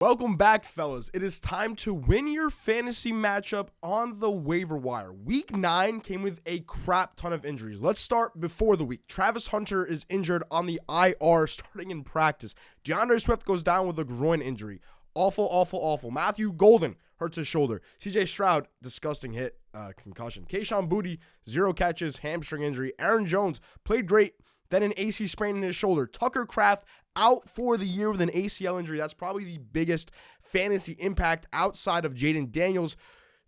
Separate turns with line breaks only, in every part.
Welcome back, fellas. It is time to win your fantasy matchup on the waiver wire. Week 9 came with a crap ton of injuries. Let's start before the week. Travis Hunter is injured on the IR starting in practice. DeAndre Swift goes down with a groin injury. Awful. Matthew Golden hurts his shoulder. CJ Stroud, disgusting hit, concussion. Kayshon Boutte, 0 catches, hamstring injury. Aaron Jones played great, then an AC sprain in his shoulder. Tucker Kraft out for the year with an ACL injury. That's probably the biggest fantasy impact outside of Jaden Daniels.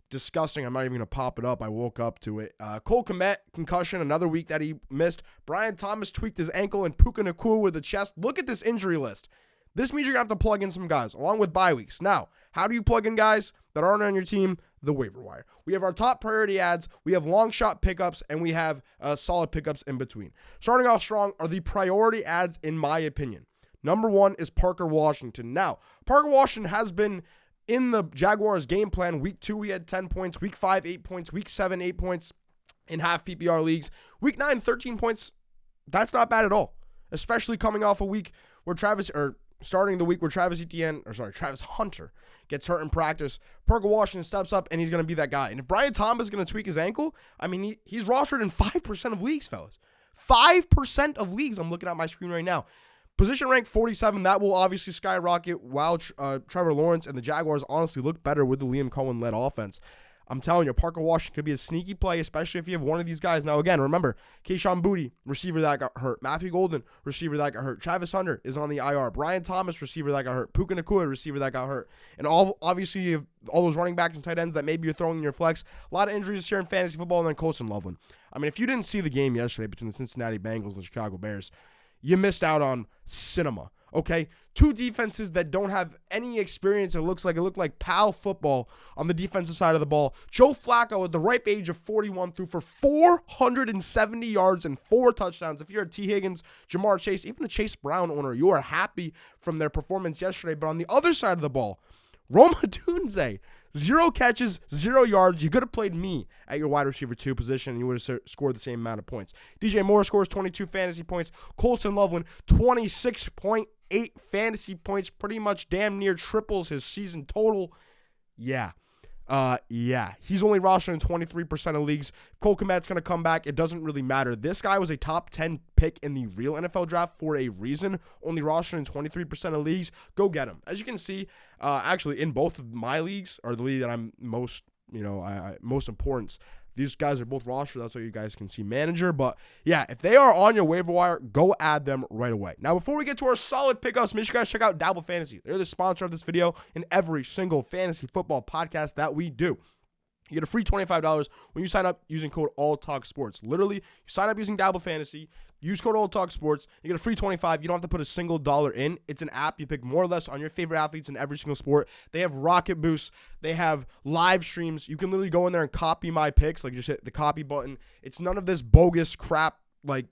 Disgusting. I'm not even going to pop it up. I woke up to it. Cole Kmet, concussion, another week that he missed. Brian Thomas tweaked his ankle, and Puka Nacua with the chest. Look at this injury list. This means you're going to have to plug in some guys along with bye weeks. Now, how do you plug in guys that aren't on your team? The waiver wire. We have our top priority ads, we have long shot pickups, and we have solid pickups in between. Starting off strong are the priority ads, in my opinion. Number 1 is Parker Washington. Now, Parker Washington has been in the Jaguars game plan. Week 2, he had 10 points. Week 5, 8 points. Week 7, 8 points in half PPR leagues. Week 9, 13 points. That's not bad at all, especially coming off a week where starting the week where Travis Hunter gets hurt in practice. Parker Washington steps up, and he's going to be that guy. And if Brian Thomas is going to tweak his ankle, I mean, he's rostered in 5% of leagues, fellas. 5% of leagues. I'm looking at my screen right now. Position rank 47, that will obviously skyrocket while Trevor Lawrence and the Jaguars honestly look better with the Liam Cohen-led offense. I'm telling you, Parker Washington could be a sneaky play, especially if you have one of these guys. Now, again, remember, Kayshon Boutte, receiver that got hurt. Matthew Golden, receiver that got hurt. Travis Hunter is on the IR. Brian Thomas, receiver that got hurt. Puka Nacua, receiver that got hurt. And obviously, you have all those running backs and tight ends that maybe you're throwing in your flex. A lot of injuries here in fantasy football, and then Colson Loveland. I mean, if you didn't see the game yesterday between the Cincinnati Bengals and the Chicago Bears, you missed out on cinema, okay? 2 defenses that don't have any experience. It looked like PAL football on the defensive side of the ball. Joe Flacco, at the ripe age of 41, threw for 470 yards and 4 touchdowns. If you're a T. Higgins, Jamar Chase, even a Chase Brown owner, you are happy from their performance yesterday. But on the other side of the ball, Roma Tunze, 0 catches, 0 yards. You could have played me at your wide receiver 2 position, and you would have scored the same amount of points. DJ Moore scores 22 fantasy points. Colson Loveland, 26.8 fantasy points. Pretty much damn near triples his season total. Yeah. He's only rostered in 23% of leagues. Cole Kmet's going to come back. It doesn't really matter. This guy was a top 10 pick in the real NFL draft for a reason. Only rostered in 23% of leagues. Go get him. As you can see, actually in both of my leagues, or the league that I'm most important, these guys are both rostered. That's why you guys can see manager. But yeah, if they are on your waiver wire, go add them right away. Now, before we get to our solid pickups, make sure you guys check out Dabble Fantasy. They're the sponsor of this video and every single fantasy football podcast that we do. You get a free $25 when you sign up using code AllTalkSports. Literally, you sign up using Dabble Fantasy, use code AllTalkSports, you get a free $25. You don't have to put a single dollar in. It's an app. You pick more or less on your favorite athletes in every single sport. They have rocket boosts. They have live streams. You can literally go in there and copy my picks. Like, just hit the copy button. It's none of this bogus crap like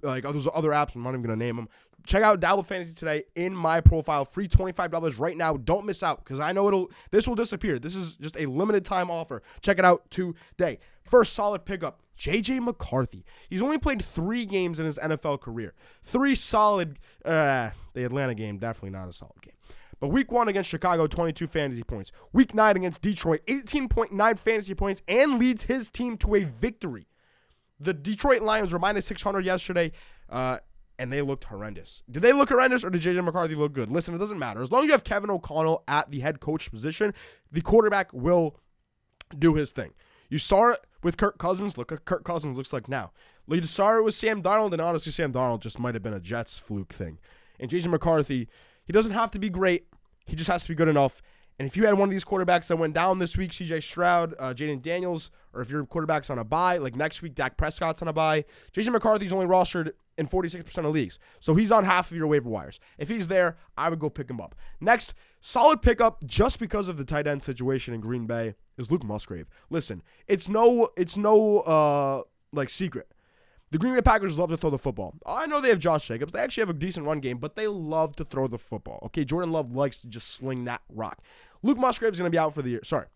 those other apps. I'm not even going to name them. Check out Dabble Fantasy today in my profile. Free $25 right now. Don't miss out, because I know this will disappear. This is just a limited time offer. Check it out today. First solid pickup, J.J. McCarthy. He's only played 3 games in his NFL career. 3 solid. The Atlanta game, definitely not a solid game. But week 1 against Chicago, 22 fantasy points. Week 9 against Detroit, 18.9 fantasy points, and leads his team to a victory. The Detroit Lions were minus 600 yesterday, and they looked horrendous. Did they look horrendous, or did J.J. McCarthy look good? Listen, it doesn't matter. As long as you have Kevin O'Connell at the head coach position, the quarterback will do his thing. You saw it with Kirk Cousins. Look what Kirk Cousins looks like now. You saw it with Sam Darnold, and honestly, Sam Darnold just might have been a Jets fluke thing. And J.J. McCarthy, he doesn't have to be great. He just has to be good enough. And if you had one of these quarterbacks that went down this week, CJ Stroud, Jaden Daniels, or if your quarterback's on a bye, like next week, Dak Prescott's on a bye, J.J. McCarthy's only rostered in 46% of leagues. So he's on half of your waiver wires. If he's there, I would go pick him up. Next, solid pickup just because of the tight end situation in Green Bay is Luke Musgrave. Listen, it's no secret. The Green Bay Packers love to throw the football. I know they have Josh Jacobs. They actually have a decent run game, but they love to throw the football. Okay, Jordan Love likes to just sling that rock. Luke Musgrave is going to be out for the year. Sorry.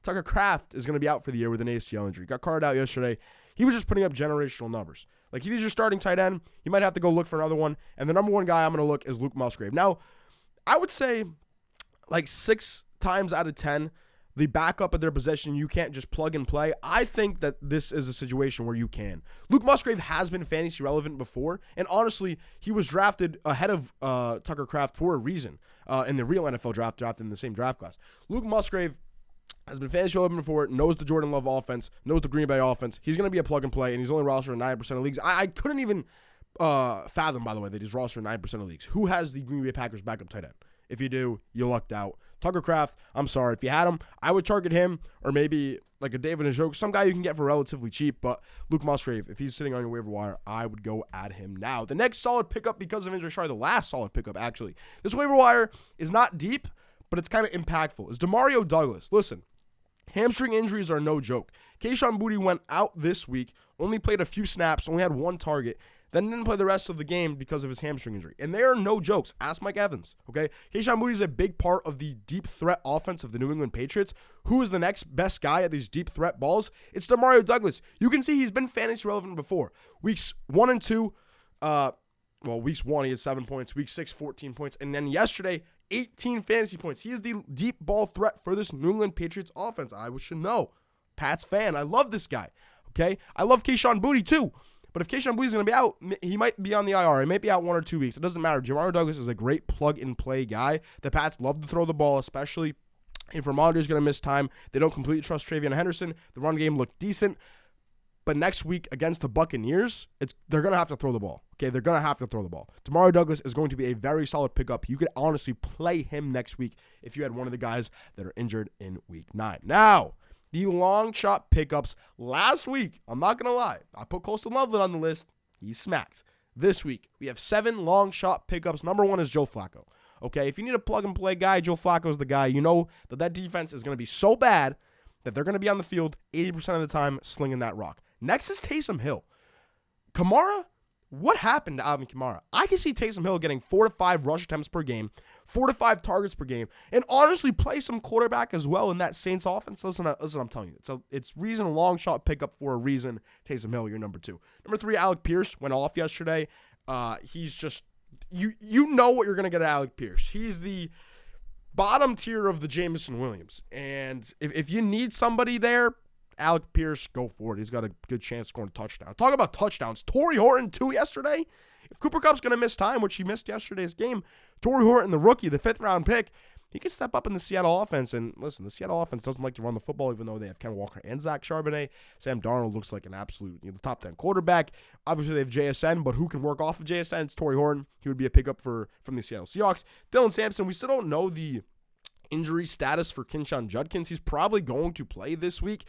Tucker Kraft is going to be out for the year with an ACL injury. Got carted out yesterday. He was just putting up generational numbers. Like, if he's your starting tight end, you might have to go look for another one. And the number one guy I'm going to look is Luke Musgrave. Now, I would say like 6 times out of 10, the backup of their possession, you can't just plug and play. I think that this is a situation where you can. Luke Musgrave has been fantasy relevant before, and honestly, he was drafted ahead of Tucker Kraft for a reason in the real NFL draft, drafted in the same draft class. Luke Musgrave has been fantasy relevant before, knows the Jordan Love offense, knows the Green Bay offense. He's going to be a plug and play, and he's only rostered in 9% of leagues. I couldn't even fathom, by the way, that he's rostered in 9% of leagues. Who has the Green Bay Packers backup tight end? If you do, you lucked out. Tucker Kraft, I'm sorry. If you had him, I would target him or maybe like a David Njoku, some guy you can get for relatively cheap. But Luke Musgrave, if he's sitting on your waiver wire, I would go at him now. The next solid pickup because of injury, the last solid pickup, actually. This waiver wire is not deep, but it's kind of impactful. Is Demario Douglas. Listen, hamstring injuries are no joke. Kayshon Boutte went out this week, only played a few snaps, only had 1 target, then didn't play the rest of the game because of his hamstring injury. And they are no jokes. Ask Mike Evans, okay? Kayshon Boutte is a big part of the deep threat offense of the New England Patriots. Who is the next best guy at these deep threat balls? It's Demario Douglas. You can see he's been fantasy relevant before. Weeks 1 and 2, weeks 1, he had 7 points. Week 6, 14 points. And then yesterday, 18 fantasy points. He is the deep ball threat for this New England Patriots offense. I should know. Pats fan. I love this guy, okay? I love Kayshon Boutte too. But if Kayshon Boutte is going to be out, he might be on the IR. He might be out 1 or 2 weeks. It doesn't matter. Demario Douglas is a great plug-and-play guy. The Pats love to throw the ball, especially if Ramondre is going to miss time. They don't completely trust Travion Henderson. The run game looked decent. But next week against the Buccaneers, they're going to have to throw the ball. Okay, they're going to have to throw the ball. Demario Douglas is going to be a very solid pickup. You could honestly play him next week if you had one of the guys that are injured in Week 9. Now, the long shot pickups last week, I'm not going to lie, I put Colston Loveland on the list. He smacked. This week, we have 7 long shot pickups. Number 1 is Joe Flacco. Okay, if you need a plug-and-play guy, Joe Flacco is the guy. You know that defense is going to be so bad that they're going to be on the field 80% of the time slinging that rock. Next is Taysom Hill. Kamara, what happened to Alvin Kamara? I can see Taysom Hill getting 4 to 5 rush attempts per game, 4 to 5 targets per game, and honestly play some quarterback as well in that Saints offense. Listen, I'm telling you. It's reason a long shot pickup for a reason. Taysom Hill, you're number 2. Number 3, Alec Pierce went off yesterday. He's just, you know what you're going to get at Alec Pierce. He's the bottom tier of the Jameson Williams. And if you need somebody there, Alec Pierce, go for it. He's got a good chance of scoring a touchdown. Talk about touchdowns. Torrey Horton, 2 yesterday. If Cooper Kupp's going to miss time, which he missed yesterday's game, Torrey Horton, the rookie, the 5th-round pick, he can step up in the Seattle offense. And listen, the Seattle offense doesn't like to run the football, even though they have Ken Walker and Zach Charbonnet. Sam Darnold looks like an absolute top 10 quarterback. Obviously, they have JSN, but who can work off of JSN? It's Torrey Horton. He would be a pickup from the Seattle Seahawks. Dylan Sampson, we still don't know the injury status for Kinshawn Judkins. He's probably going to play this week.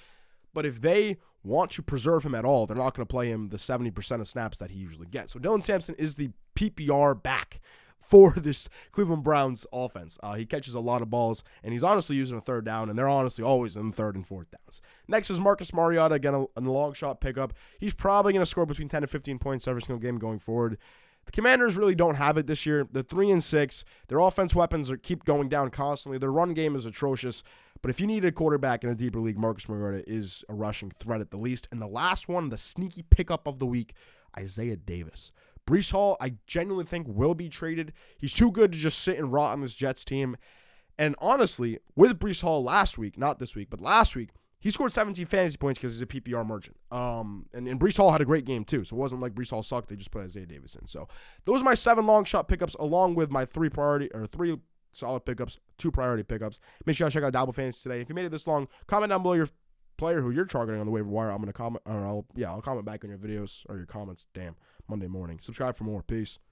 But if they want to preserve him at all, they're not going to play him the 70% of snaps that he usually gets. So Dylan Sampson is the PPR back for this Cleveland Browns offense. He catches a lot of balls, and he's honestly using a 3rd down, and they're honestly always in 3rd and 4th downs. Next is Marcus Mariota, again, a long shot pickup. He's probably going to score between 10 and 15 points every single game going forward. The Commanders really don't have it this year. They're 3-6. Their offense weapons keep going down constantly. Their run game is atrocious. But if you need a quarterback in a deeper league, Marcus Mariota is a rushing threat at the least. And the last one, the sneaky pickup of the week, Isaiah Davis. Breece Hall, I genuinely think, will be traded. He's too good to just sit and rot on this Jets team. And honestly, with Breece Hall last week, not this week, but last week, he scored 17 fantasy points because he's a PPR merchant. And Breece Hall had a great game too. So it wasn't like Breece Hall sucked. They just put Isaiah Davis in. So those are my 7 long shot pickups along with my 3 solid pickups, 2 priority pickups. Make sure you check out Dabble Fantasy today. If you made it this long, comment down below your player who you're targeting on the waiver wire. I'm going to comment, I'll comment back on your videos or your comments. Damn, Monday morning. Subscribe for more. Peace.